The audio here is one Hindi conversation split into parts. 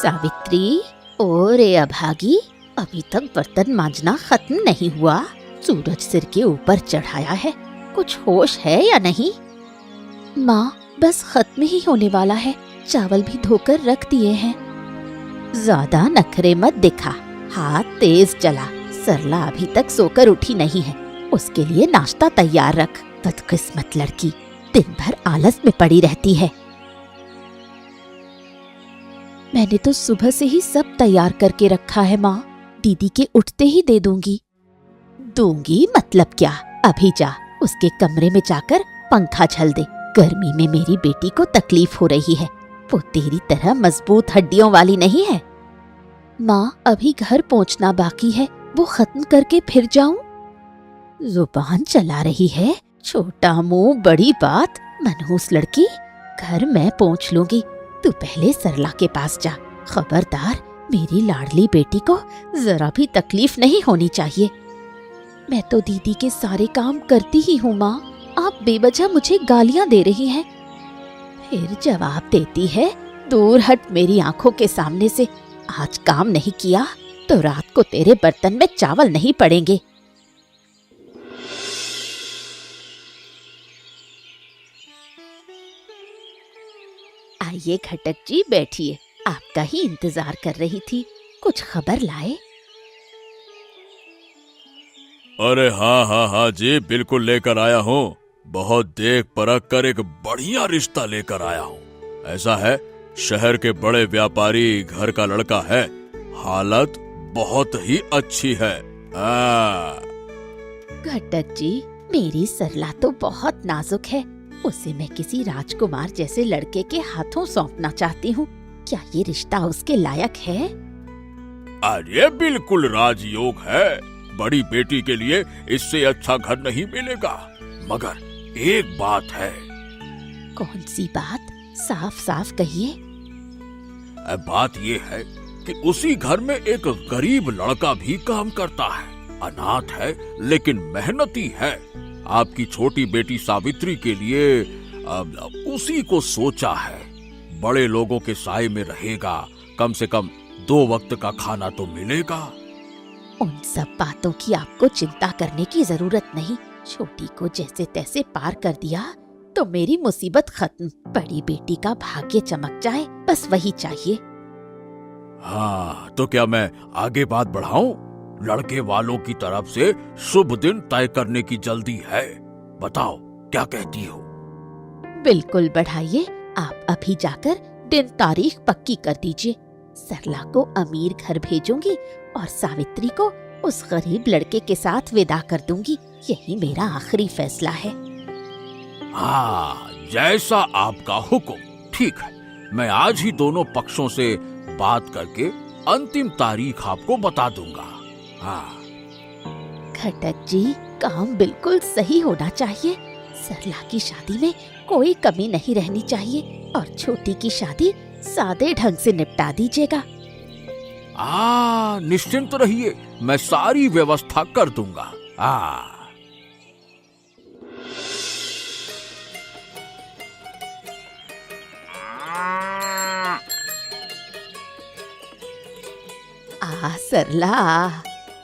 सावित्री, ओ रे अभागी, अभी तक बर्तन मांजना खत्म नहीं हुआ। सूरज सिर के ऊपर चढ़ाया है, कुछ होश है या नहीं? माँ, बस खत्म ही होने वाला है, चावल भी धोकर रख दिए हैं। ज्यादा नखरे मत दिखा, हाथ तेज चला। सरला अभी तक सोकर उठी नहीं है, उसके लिए नाश्ता तैयार रख। बदकिस्मत लड़की, दिन भर आलस में पड़ी रहती है। मैंने तो सुबह से ही सब तैयार करके रखा है माँ, दीदी के उठते ही दे दूंगी। दूंगी मतलब क्या? अभी जा, उसके कमरे में जाकर पंखा झल दे। गर्मी में मेरी बेटी को तकलीफ हो रही है, वो तेरी तरह मजबूत हड्डियों वाली नहीं है। माँ, अभी घर पहुँचना बाकी है, वो खत्म करके फिर जाऊं? जुबान चला रही है, छोटा मुंह बड़ी बात। मनहूस लड़की, घर मैं पहुँच लूंगी, तू पहले सरला के पास जा। खबरदार, मेरी लाडली बेटी को जरा भी तकलीफ नहीं होनी चाहिए। मैं तो दीदी के सारे काम करती ही हूँ माँ, आप बेवजह मुझे गालियाँ दे रही हैं। फिर जवाब देती है, दूर हट मेरी आंखों के सामने से। आज काम नहीं किया तो रात को तेरे बर्तन में चावल नहीं पड़ेंगे। आइए घटक जी, बैठिए, आपका ही इंतजार कर रही थी। कुछ खबर लाए? अरे हाँ जी, बिल्कुल लेकर आया हूँ। बहुत देख परख कर एक बढ़िया रिश्ता लेकर आया हूँ। ऐसा है, शहर के बड़े व्यापारी घर का लड़का है, हालत बहुत ही अच्छी है। घटक जी, मेरी सरला तो बहुत नाजुक है, उसे मैं किसी राजकुमार जैसे लड़के के हाथों सौंपना चाहती हूँ। क्या ये रिश्ता उसके लायक है? अरे बिल्कुल राजयोग है, बड़ी बेटी के लिए इससे अच्छा घर नहीं मिलेगा। मगर एक बात है। कौन सी बात? साफ साफ कहिए। बात ये है कि उसी घर में एक गरीब लड़का भी काम करता है, अनाथ है लेकिन मेहनती है। आपकी छोटी बेटी सावित्री के लिए उसी को सोचा है। बड़े लोगों के साए में रहेगा, कम से कम 2 वक्त का खाना तो मिलेगा। उन सब बातों की आपको चिंता करने की जरूरत नहीं। छोटी को जैसे तैसे पार कर दिया तो मेरी मुसीबत खत्म। बड़ी बेटी का भाग्य चमक जाए, बस वही चाहिए। हाँ, तो क्या मैं आगे बात बढ़ाऊं? लड़के वालों की तरफ से शुभ दिन तय करने की जल्दी है। बताओ क्या कहती हो? बिल्कुल बढ़ाइए, आप अभी जाकर दिन तारीख पक्की कर दीजिए। सरला को अमीर घर भेजूंगी और सावित्री को उस गरीब लड़के के साथ विदा कर दूंगी। यही मेरा आखिरी फैसला है। हाँ, जैसा आपका हुक्म। ठीक है, मैं आज ही दोनों पक्षों से बात करके अंतिम तारीख आपको बता दूंगा। हाँ। घटक जी, काम बिल्कुल सही होना चाहिए। सरला की शादी में कोई कमी नहीं रहनी चाहिए और छोटी की शादी सादे ढंग से निपटा दीजिएगा। निश्चिंत रहिए, मैं सारी व्यवस्था कर दूंगा। सरला,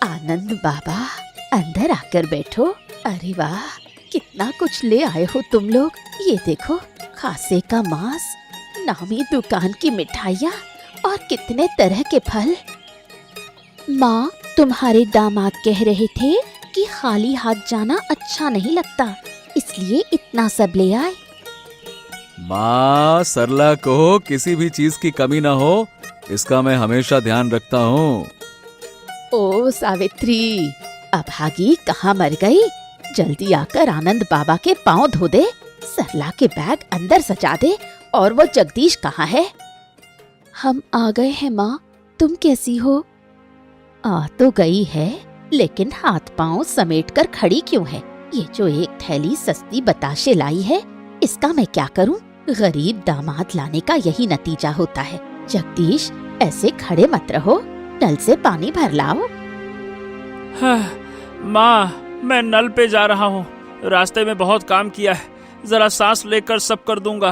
आनंद बाबा, अंदर आकर बैठो। अरे वाह, कितना कुछ ले आए हो तुम लोग। ये देखो, खासे का मांस, नामी दुकान की मिठाइयाँ और कितने तरह के फल। माँ, तुम्हारे दामाद कह रहे थे कि खाली हाथ जाना अच्छा नहीं लगता, इसलिए इतना सब ले आए। माँ, सरला को किसी भी चीज की कमी ना हो, इसका मैं हमेशा ध्यान रखता हूँ। ओ सावित्री, अभागी कहाँ मर गई? जल्दी आकर आनंद बाबा के पाँव धो दे, सरला के बैग अंदर सजा दे। और वो जगदीश कहाँ है? हम आ गए हैं माँ, तुम कैसी हो? आ तो गई है, लेकिन हाथ पाँव समेट कर खड़ी क्यों है? ये जो एक थैली सस्ती बताशे लाई है, इसका मैं क्या करूं? गरीब दामाद लाने का यही नतीजा होता है। जगदीश, ऐसे खड़े मत रहो, नल से पानी भर लाओ। माँ, मैं नल पे जा रहा हूँ, रास्ते में बहुत काम किया है, जरा सांस लेकर सब कर दूंगा।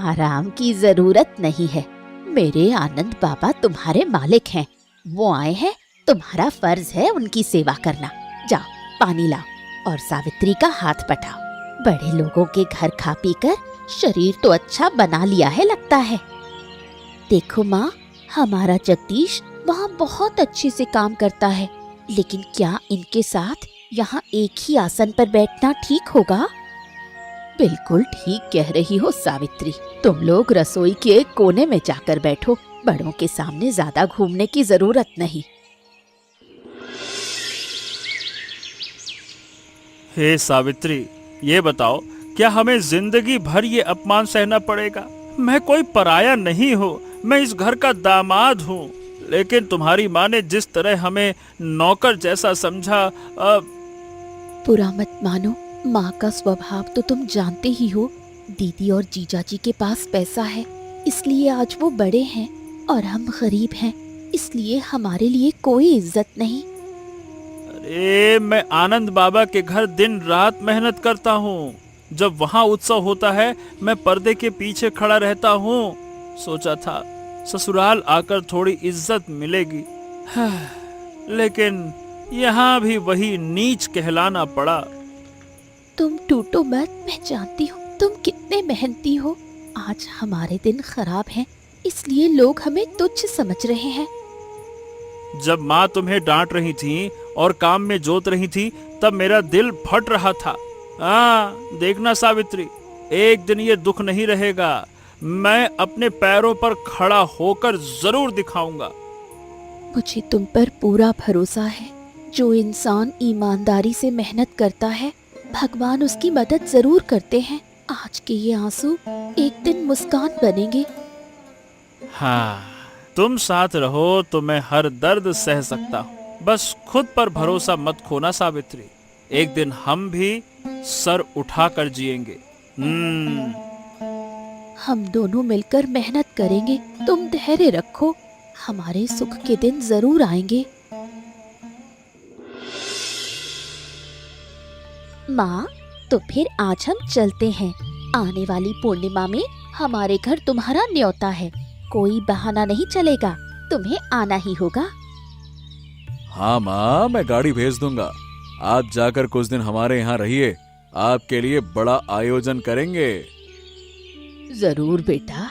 आराम की जरूरत नहीं है, मेरे आनंद बाबा तुम्हारे मालिक हैं। वो आए हैं, तुम्हारा फर्ज है उनकी सेवा करना। जाओ पानी लाओ और सावित्री का हाथ पटाओ। बड़े लोगों के घर खा पी कर शरीर तो अच्छा बना लिया है लगता है। देखो माँ, हमारा जगदीश वहाँ बहुत अच्छे से काम करता है, लेकिन क्या इनके साथ यहाँ एक ही आसन पर बैठना ठीक होगा? बिल्कुल ठीक कह रही हो सावित्री। तुम लोग रसोई के एक कोने में जाकर बैठो। बड़ों के सामने ज्यादा घूमने की जरूरत नहीं। हे सावित्री, ये बताओ, क्या हमें जिंदगी भर ये अपमान सहना पड़ेगा? मैं कोई पराया नहीं हूँ, मैं इस घर का दामाद हूँ, लेकिन तुम्हारी माँ ने जिस तरह हमें नौकर जैसा समझा। बुरा मत मानो, माँ का स्वभाव तो तुम जानते ही हो। दीदी और जीजाजी के पास पैसा है, इसलिए आज वो बड़े हैं और हम गरीब हैं, इसलिए हमारे लिए कोई इज्जत नहीं। अरे, मैं आनंद बाबा के घर दिन रात मेहनत करता हूँ। जब वहाँ उत्सव होता है, मैं पर्दे के पीछे खड़ा रहता हूँ। सोचा था ससुराल आकर थोड़ी इज्जत मिलेगी, लेकिन यहाँ भी वही नीच कहलाना पड़ा। तुम टूटो मत, मैं जानती हूँ तुम कितने मेहनती हो। आज हमारे दिन खराब हैं, इसलिए लोग हमें तुच्छ समझ रहे हैं। जब माँ तुम्हें डांट रही थी और काम में जोत रही थी, तब मेरा दिल फट रहा था। हाँ, देखना सावित्री, एक दिन ये दुख नहीं रहेगा। मैं अपने पैरों पर खड़ा होकर जरूर दिखाऊंगा। मुझे तुम पर पूरा भरोसा है। जो इंसान ईमानदारी से मेहनत करता है, भगवान उसकी मदद जरूर करते हैं। आज के ये आंसू एक दिन मुस्कान बनेंगे। हाँ, तुम साथ रहो तो मैं हर दर्द सह सकता हूँ। बस खुद पर भरोसा मत खोना सावित्री, एक दिन हम भी सर उठाकर जिएंगे। हम दोनों मिलकर मेहनत करेंगे, तुम धैर्य रखो, हमारे सुख के दिन जरूर आएंगे। माँ, तो फिर आज हम चलते हैं। आने वाली पूर्णिमा में हमारे घर तुम्हारा न्योता है, कोई बहाना नहीं चलेगा, तुम्हें आना ही होगा। हाँ माँ, मैं गाड़ी भेज दूंगा। आप जाकर कुछ दिन हमारे यहाँ रहिए, आपके लिए बड़ा आयोजन करेंगे। जरूर बेटा,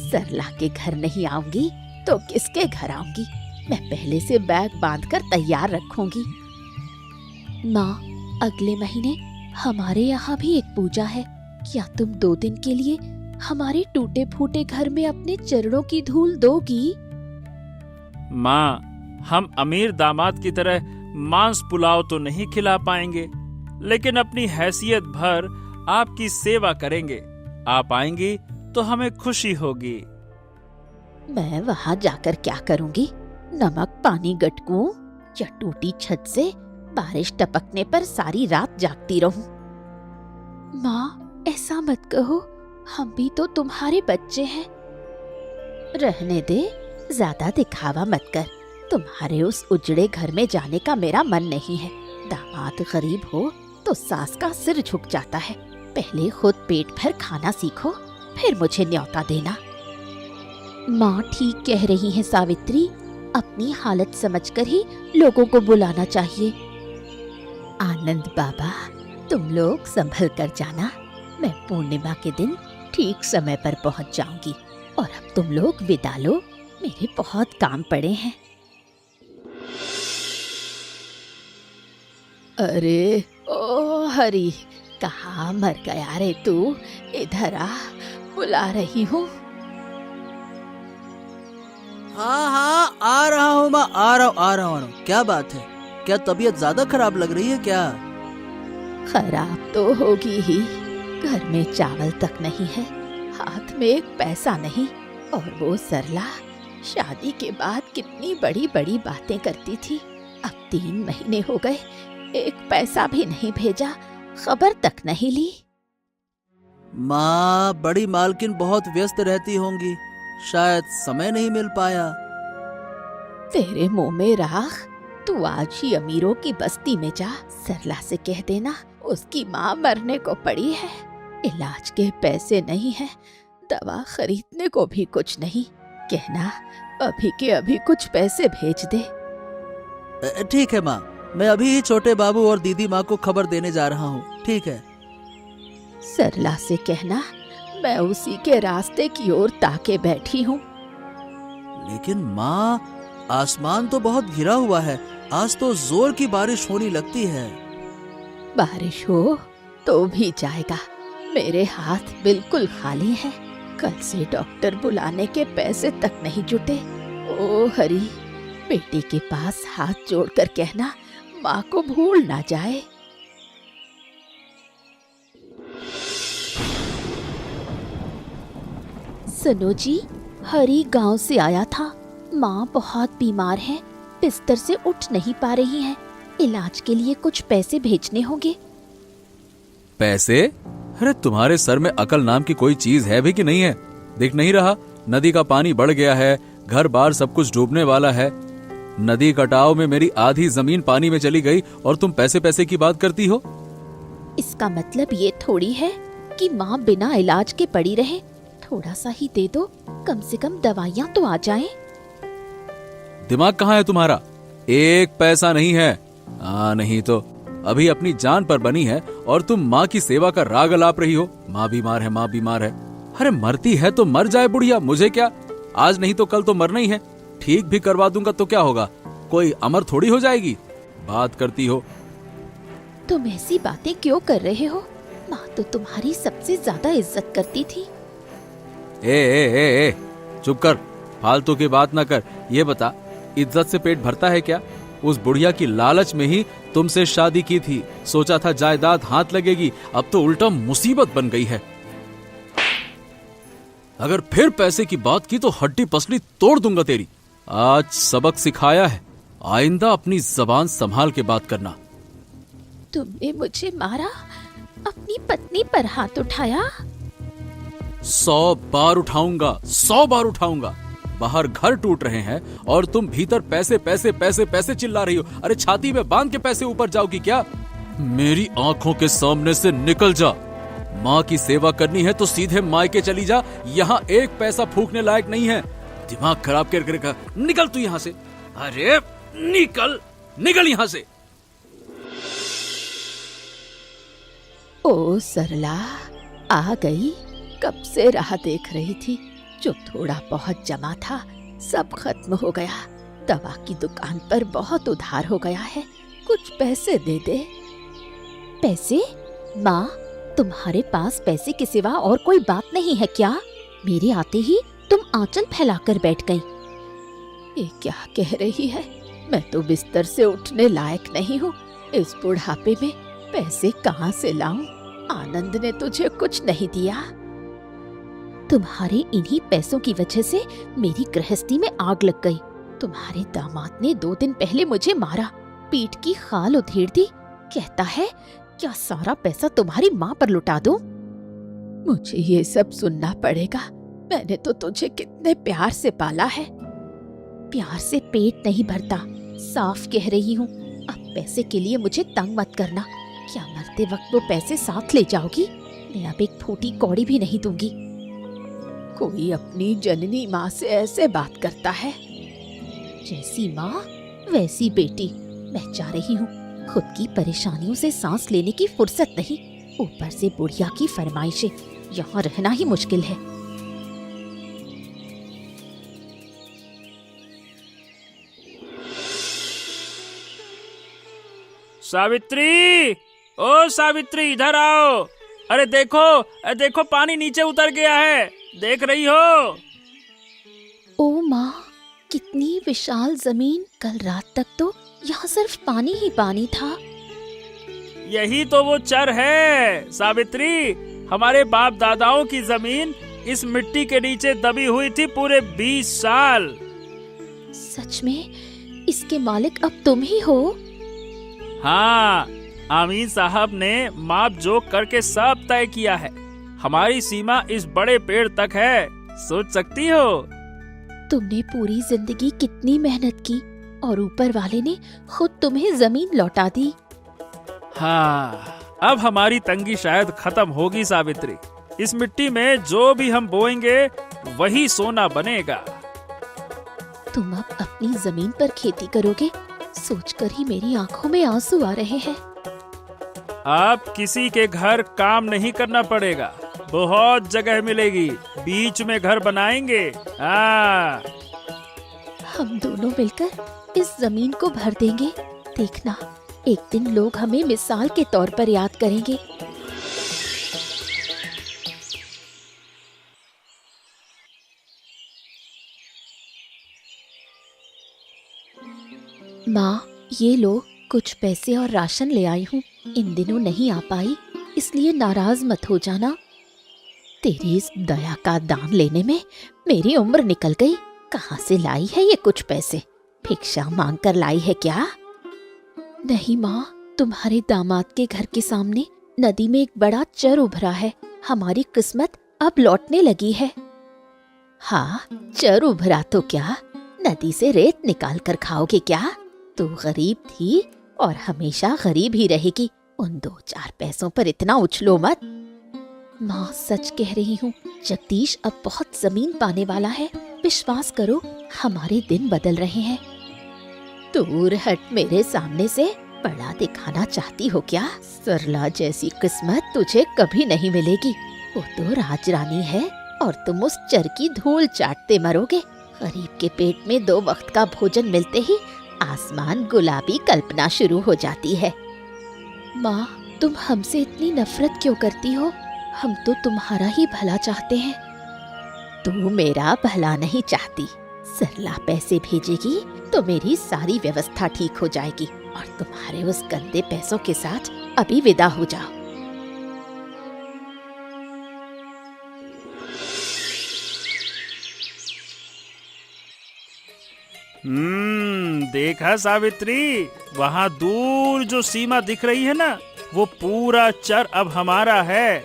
सरला के घर नहीं आऊंगी तो किसके घर आऊंगी? मैं पहले से बैग बांधकर तैयार रखूंगी। माँ, अगले महीने हमारे यहाँ भी एक पूजा है। क्या तुम 2 दिन के लिए हमारे टूटे फूटे घर में अपने चरणों की धूल दोगी? माँ, हम अमीर दामाद की तरह मांस पुलाव तो नहीं खिला पाएंगे, लेकिन अपनी हैसियत भर आपकी सेवा करेंगे। आप आएंगी तो हमें खुशी होगी। मैं वहाँ जाकर क्या करूँगी? नमक पानी गटकूं या टूटी छत से बारिश टपकने पर सारी रात जागती रहूं? माँ, ऐसा मत कहो, हम भी तो तुम्हारे बच्चे हैं। रहने दे, ज्यादा दिखावा मत कर। तुम्हारे उस उजड़े घर में जाने का मेरा मन नहीं है। दामाद गरीब हो तो सास का सिर झुक जाता है। पहले खुद पेट भर खाना सीखो, फिर मुझे न्योता देना। माँ ठीक कह रही हैं सावित्री, अपनी हालत समझकर ही लोगों को बुलाना चाहिए। आनंद बाबा, तुम लोग संभल कर जाना। मैं पूर्णिमा के दिन ठीक समय पर पहुंच जाऊंगी। और अब तुम लोग विदा लो, मेरे बहुत काम पड़े हैं। अरे ओ हरी, कहाँ मर गया रे तू? इधर आ, बुला रही हूँ। हाँ हाँ, आ रहा हूँ माँ, आ रहा हूँ। क्या बात है? क्या तबीयत ज्यादा खराब लग रही है क्या? खराब तो होगी ही, घर में चावल तक नहीं है, हाथ में एक पैसा नहीं। और वो सरला शादी के बाद कितनी बड़ी बड़ी बातें करती थी, अब 3 महीने हो गए, एक पैसा भी नहीं भेजा, खबर तक नहीं ली। माँ, बड़ी मालकिन बहुत व्यस्त रहती होंगी, शायद समय नहीं मिल पाया। तेरे मुंह में राख, तू आज ही अमीरों की बस्ती में जा, सरला से कह देना उसकी माँ मरने को पड़ी है, इलाज के पैसे नहीं है, दवा खरीदने को भी कुछ नहीं, कहना अभी के अभी कुछ पैसे भेज दे। ठीक है माँ, मैं अभी ही छोटे बाबू और दीदी माँ को खबर देने जा रहा हूँ। ठीक है। सरला से कहना मैं उसी के रास्ते की ओर ताके बैठी हूँ। लेकिन माँ, आसमान तो बहुत घिरा हुआ है, आज तो जोर की बारिश होने लगती है। बारिश हो तो भी जाएगा, मेरे हाथ बिल्कुल खाली हैं। कल से डॉक्टर बुलाने के पैसे तक नहीं जुटे। ओ हरी, बेटी के पास हाथ जोड़कर कहना माँ को भूल ना जाए। सुनो जी, हरी गांव से आया था। माँ बहुत बीमार है, बिस्तर से उठ नहीं पा रही हैं। इलाज के लिए कुछ पैसे भेजने होंगे। पैसे? अरे तुम्हारे सर में अकल नाम की कोई चीज है भी कि नहीं है? दिख नहीं रहा नदी का पानी बढ़ गया है, घर बार सब कुछ डूबने वाला है। नदी कटाव में मेरी आधी जमीन पानी में चली गई और तुम पैसे पैसे की बात करती हो। इसका मतलब ये थोड़ी है कि माँ बिना इलाज के पड़ी रहे। थोड़ा सा ही दे दो, कम से कम दवाइयाँ तो आ जाएं। दिमाग कहाँ है तुम्हारा? एक पैसा नहीं है। नहीं तो अभी अपनी जान पर बनी है और तुम माँ की सेवा का राग अलाप रही हो। माँ बीमार है, माँ बीमार है। अरे मरती है तो मर जाए बुढ़िया, मुझे क्या? आज नहीं तो कल तो मरना ही है। ठीक भी करवा दूंगा तो क्या होगा? कोई अमर थोड़ी हो जाएगी। बात करती हो। तुम ऐसी बातें क्यों कर रहे हो? माँ तो तुम्हारी सबसे ज्यादा इज्जत करती थी। ए, चुप कर, फालतू की बात ना कर। ये बता, इज्जत से पेट भरता है क्या? उस बुढ़िया की लालच में ही तुमसे शादी की थी। सोचा था जायदाद हाथ लगेगी, अब तो उल्टा मुसीबत बन गई है। अगर फिर पैसे की बात की तो हड्डी पसली तोड़ दूंगा तेरी। आज सबक सिखाया है, आइंदा अपनी जबान संभाल के बात करना। तुमने मुझे मारा, अपनी पत्नी पर हाथ उठाया। 100 बार उठाऊंगा, 100 बार उठाऊंगा। बाहर घर टूट रहे हैं और तुम भीतर पैसे पैसे पैसे पैसे चिल्ला रही हो। अरे छाती में बांध के पैसे ऊपर जाओगी क्या? मेरी आंखों के सामने से निकल जा। माँ की सेवा करनी है तो सीधे मायके चली जा। यहाँ एक पैसा फूकने लायक नहीं है। दिमाग खराब कर निकल तू यहाँ से। अरे निकल, निकल यहाँ से। ओ सरला, आ गई। कब से राह देख रही थी। जो थोड़ा बहुत जमा था सब खत्म हो गया। दवा की दुकान पर बहुत उधार हो गया है, कुछ पैसे दे दे। पैसे? माँ, तुम्हारे पास पैसे के सिवा और कोई बात नहीं है क्या? मेरे आते ही तुम आंचल फैलाकर बैठ गई। ये क्या कह रही है? मैं तो बिस्तर से उठने लायक नहीं हूँ। इस बुढ़ापे में पैसे कहाँ से लाऊं? आनंद ने तुझे कुछ नहीं दिया। तुम्हारे इन्हीं पैसों की वजह से मेरी गृहस्थी में आग लग गई। तुम्हारे दामाद ने 2 दिन पहले मुझे मारा, पीठ की खाल उधेड़ दी। कहता है क्या सारा पैसा तुम्हारी माँ पर लुटा दूं? मुझे ये सब सुनना पड़ेगा। मैंने तो तुझे कितने प्यार से पाला है। प्यार से पेट नहीं भरता, साफ कह रही हूँ। अब पैसे के लिए मुझे तंग मत करना। क्या मरते वक्त वो पैसे साथ ले जाओगी? मैं अब एक फूटी कौड़ी भी नहीं दूंगी। कोई अपनी जननी माँ से ऐसे बात करता है? जैसी माँ वैसी बेटी। मैं जा रही हूँ, खुद की परेशानियों से सांस लेने की फुर्सत नहीं, ऊपर से बुढ़िया की फरमाइशें। यहाँ रहना ही मुश्किल है। सावित्री, ओ सावित्री, इधर आओ। अरे देखो, देखो पानी नीचे उतर गया है, देख रही हो? ओ माँ, कितनी विशाल जमीन। कल रात तक तो यहाँ सिर्फ पानी ही पानी था। यही तो वो चर है सावित्री। हमारे बाप दादाओं की जमीन इस मिट्टी के नीचे दबी हुई थी पूरे 20 साल। सच में इसके मालिक अब तुम ही हो? हाँ, आमीन साहब ने माप जोक करके सब तय किया है। हमारी सीमा इस बड़े पेड़ तक है, सोच सकती हो? तुमने पूरी जिंदगी कितनी मेहनत की और ऊपर वाले ने खुद तुम्हें जमीन लौटा दी। हाँ, अब हमारी तंगी शायद खत्म होगी सावित्री। इस मिट्टी में जो भी हम बोएंगे वही सोना बनेगा। तुम अब अपनी जमीन पर खेती करोगे, सोचकर ही मेरी आंखों में आंसू आ रहे हैं। आप किसी के घर काम नहीं करना पड़ेगा, बहुत जगह मिलेगी, बीच में घर बनाएंगे। हाँ, हम दोनों मिलकर इस जमीन को भर देंगे। देखना, एक दिन लोग हमें मिसाल के तौर पर याद करेंगे। माँ, ये लो, कुछ पैसे और राशन ले आई हूँ। इन दिनों नहीं आ पाई, इसलिए नाराज मत हो जाना। तेरी इस दया का दाम लेने में मेरी उम्र निकल गई। कहाँ से लाई है ये कुछ पैसे? भिक्षा मांग कर लाई है क्या? नहीं माँ, तुम्हारे दामाद के घर के सामने नदी में एक बड़ा चर उभरा है। हमारी किस्मत अब लौटने लगी है। हाँ, चर उभरा तो क्या, नदी से रेत निकाल कर खाओगे क्या? तू गरीब थी और हमेशा गरीब ही रहेगी। उन 2-4 पैसों पर इतना उछलो मत। माँ, सच कह रही हूँ, जगदीश अब बहुत जमीन पाने वाला है। विश्वास करो, हमारे दिन बदल रहे हैं। दूर हट मेरे सामने से। बड़ा दिखाना चाहती हो क्या? सरला जैसी किस्मत तुझे कभी नहीं मिलेगी। वो तो राजरानी है और तुम उस चर की धूल चाटते मरोगे। गरीब के पेट में 2 वक्त का भोजन मिलते ही आसमान गुलाबी कल्पना शुरू हो जाती है। माँ, तुम हमसे इतनी नफरत क्यों करती हो? हम तो तुम्हारा ही भला चाहते हैं। तू मेरा भला नहीं चाहती। सरला पैसे भेजेगी तो मेरी सारी व्यवस्था ठीक हो जाएगी और तुम्हारे उस गंदे पैसों के साथ अभी विदा हो जाओ। देखा सावित्री, वहाँ दूर जो सीमा दिख रही है ना, वो पूरा चर अब हमारा है।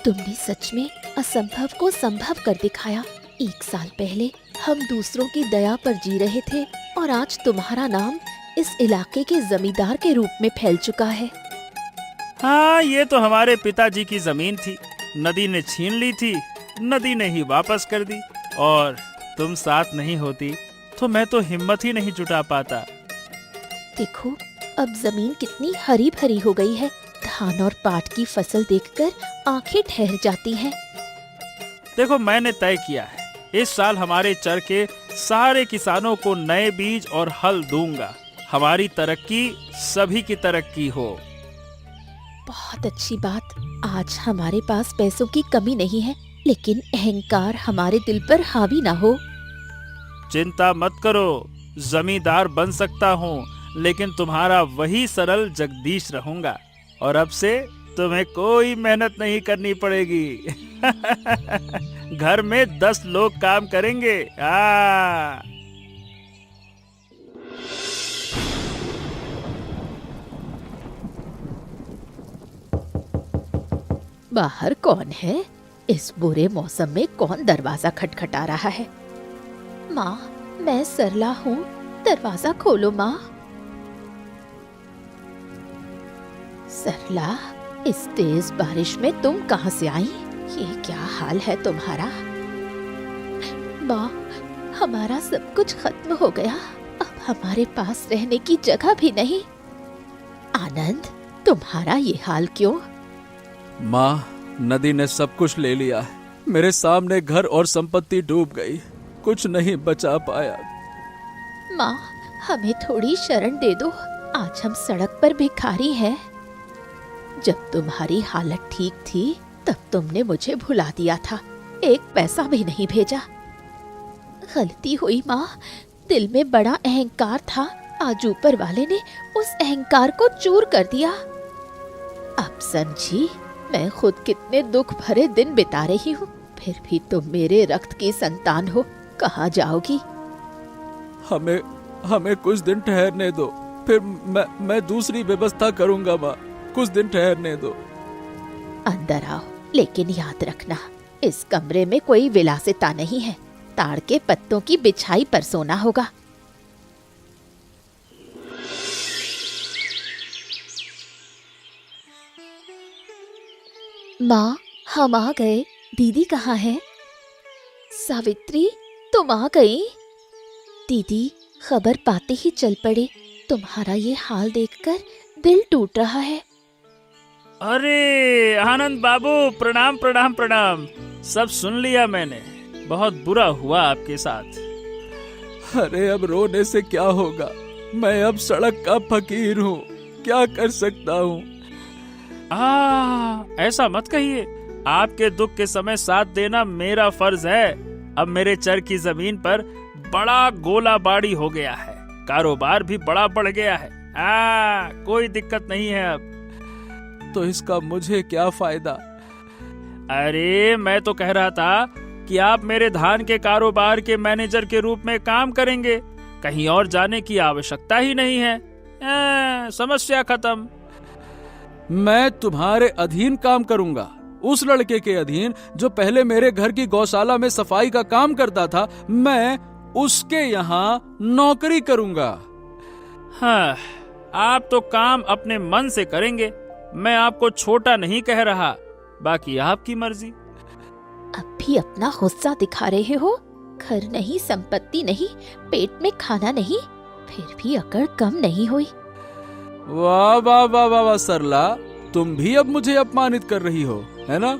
तुमने सच में असंभव को संभव कर दिखाया। 1 साल पहले हम दूसरों की दया पर जी रहे थे और आज तुम्हारा नाम इस इलाके के जमींदार के रूप में फैल चुका है। हाँ, ये तो हमारे पिताजी की जमीन थी, नदी ने छीन ली थी, नदी ने ही वापस कर दी। और तुम साथ नहीं होती तो मैं तो हिम्मत ही नहीं जुटा पाता। देखो, अब जमीन कितनी हरी भरी हो गई है। धान और पाट की फसल देखकर आंखें ठहर जाती हैं। देखो, मैंने तय किया है, इस साल हमारे चर के सारे किसानों को नए बीज और हल दूंगा। हमारी तरक्की सभी की तरक्की हो। बहुत अच्छी बात। आज हमारे पास पैसों की कमी नहीं है, लेकिन अहंकार हमारे दिल पर हावी ना हो। चिंता मत करो, जमींदार बन सकता हूँ, लेकिन तुम्हारा वही सरल जगदीश रहूंगा। और अब से तुम्हें कोई मेहनत नहीं करनी पड़ेगी। घर में 10 लोग काम करेंगे। बाहर कौन है? इस बुरे मौसम में कौन दरवाजा खटखटा रहा है? माँ, मैं सरला हूँ, दरवाजा खोलो माँ। सरला, इस तेज बारिश में तुम कहाँ से आई? ये क्या हाल है तुम्हारा? माँ, हमारा सब कुछ खत्म हो गया। अब हमारे पास रहने की जगह भी नहीं। आनंद, तुम्हारा ये हाल क्यों? माँ, नदी ने सब कुछ ले लिया है। मेरे सामने घर और संपत्ति डूब गई, कुछ नहीं बचा पाया। माँ, हमें थोड़ी शरण दे दो। आज हम सड़क पर भिखारी हैं। जब तुम्हारी हालत ठीक थी तब तुमने मुझे भुला दिया था, 1 पैसा भी नहीं भेजा। गलती हुई माँ, दिल में बड़ा अहंकार था। आज ऊपर वाले ने उस अहंकार को चूर कर दिया। अब समझी मैं खुद कितने दुख भरे दिन बिता रही हूँ। फिर भी तुम मेरे रक्त की संतान हो, कहाँ जाओगी? हमें कुछ दिन ठहरने दो, फिर मैं दूसरी व्यवस्था करूंगा। माँ, कुछ दिन ठहरने दो। अंदर आओ, लेकिन याद रखना, इस कमरे में कोई विलासिता नहीं है। ताड़ के पत्तों की बिछाई पर सोना होगा। माँ, हम आ गए। दीदी कहाँ है? सावित्री, तुम आ गई? दीदी खबर पाते ही चल पड़े। तुम्हारा ये हाल देखकर दिल टूट रहा है। अरे आनंद बाबू, प्रणाम प्रणाम प्रणाम। सब सुन लिया मैंने। बहुत बुरा हुआ आपके साथ। अरे अब रोने से क्या होगा, मैं अब सड़क का फकीर हूँ, क्या कर सकता हूँ। ऐसा मत कहिए। आपके दुख के समय साथ देना मेरा फर्ज है। अब मेरे चर की जमीन पर बड़ा गोला बाड़ी हो गया है, कारोबार भी बड़ा बढ़ गया है। कोई दिक्कत नहीं है अब। तो इसका मुझे क्या फायदा? अरे मैं तो कह रहा था कि आप मेरे धान के कारोबार के मैनेजर के रूप में काम करेंगे। कहीं और जाने की आवश्यकता ही नहीं है। समस्या खत्म। मैं तुम्हारे अधीन काम करूंगा, उस लड़के के अधीन जो पहले मेरे घर की गौशाला में सफाई का काम करता था। मैं उसके यहाँ नौकरी करूंगा। हाँ, आप तो काम अपने मन से करेंगे। मैं आपको छोटा नहीं कह रहा, बाकी आपकी मर्जी। अब भी अपना गुस्सा दिखा रहे हो। घर नहीं, संपत्ति नहीं, पेट में खाना नहीं, फिर भी अकड़ कम नहीं हुई। वाह वाह वाह वाह वाह सरला, तुम भी अब मुझे अपमानित कर रही हो, है ना?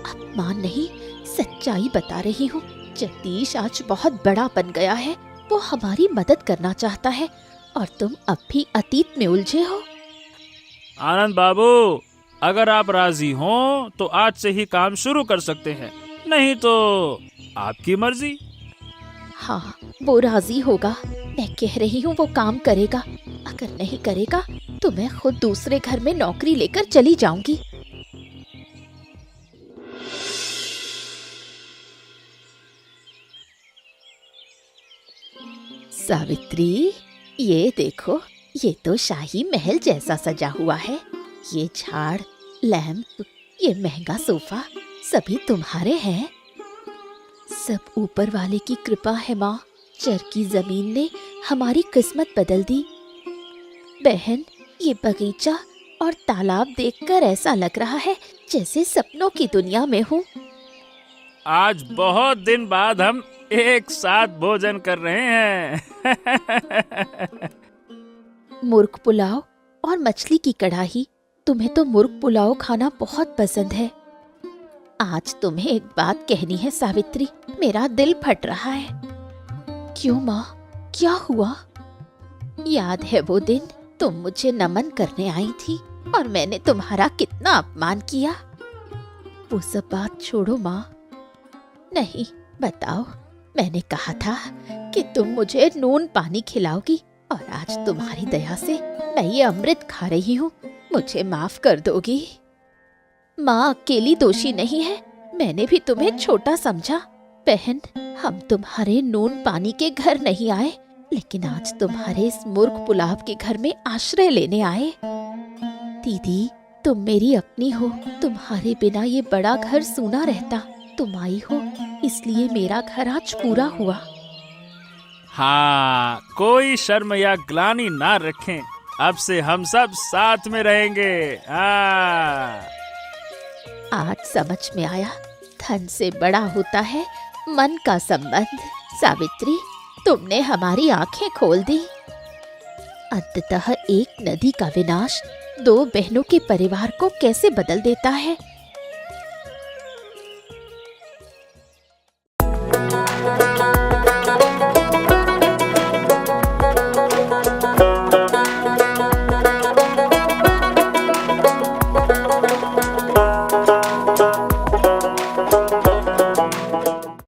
अपमान नहीं, सच्चाई बता रही हूँ। जगदीश आज बहुत बड़ा बन गया है। वो हमारी मदद करना चाहता है और तुम अब भी अतीत में उलझे हो। आनंद बाबू, अगर आप राजी हो तो आज से ही काम शुरू कर सकते हैं, नहीं तो आपकी मर्जी। हाँ, वो राजी होगा। मैं कह रही हूँ वो काम करेगा। अगर नहीं करेगा तो मैं खुद दूसरे घर में नौकरी लेकर चली जाऊंगी। सावित्री, ये देखो, ये तो शाही महल जैसा सजा हुआ है। ये झाड़, लैंप, ये महंगा सोफा सभी तुम्हारे हैं। सब ऊपर वाले की कृपा है माँ। चर की जमीन ने हमारी किस्मत बदल दी। बहन, ये बगीचा और तालाब देखकर ऐसा लग रहा है जैसे सपनों की दुनिया में हूँ। आज बहुत दिन बाद हम एक साथ भोजन कर रहे हैं। मुर्ग पुलाव और मछली की कढ़ाई। तुम्हें तो मुर्ग पुलाव खाना बहुत पसंद है। आज तुम्हें एक बात कहनी है सावित्री, मेरा दिल फट रहा है। क्यों माँ, क्या हुआ? याद है वो दिन तुम मुझे नमन करने आई थी और मैंने तुम्हारा कितना अपमान किया? वो सब बात छोड़ो माँ। नहीं, बताओ, मैंने कहा था कि तुम मुझे नून पानी खिलाओगी और आज तुम्हारी दया से मैं ये अमृत खा रही हूँ। मुझे माफ कर दोगी? माँ अकेली दोषी नहीं है, मैंने भी तुम्हें छोटा समझा। बहन, हम तुम्हारे नून पानी के घर नहीं आए, लेकिन आज तुम्हारे इस मुर्ग पुलाव के घर में आश्रय लेने आए। दीदी, तुम मेरी अपनी हो। तुम्हारे बिना ये बड़ा घर सूना रहता। तुम आई हो, इसलिए मेरा घर आज पूरा हुआ। हाँ, कोई शर्म या ग्लानि ना रखें। अब से हम सब साथ में रहेंगे। आज समझ में आया, धन से बड़ा होता है मन का संबंध। सावित्री, तुमने हमारी आंखें खोल दी। अंततः एक नदी का विनाश दो बहनों के परिवार को कैसे बदल देता है,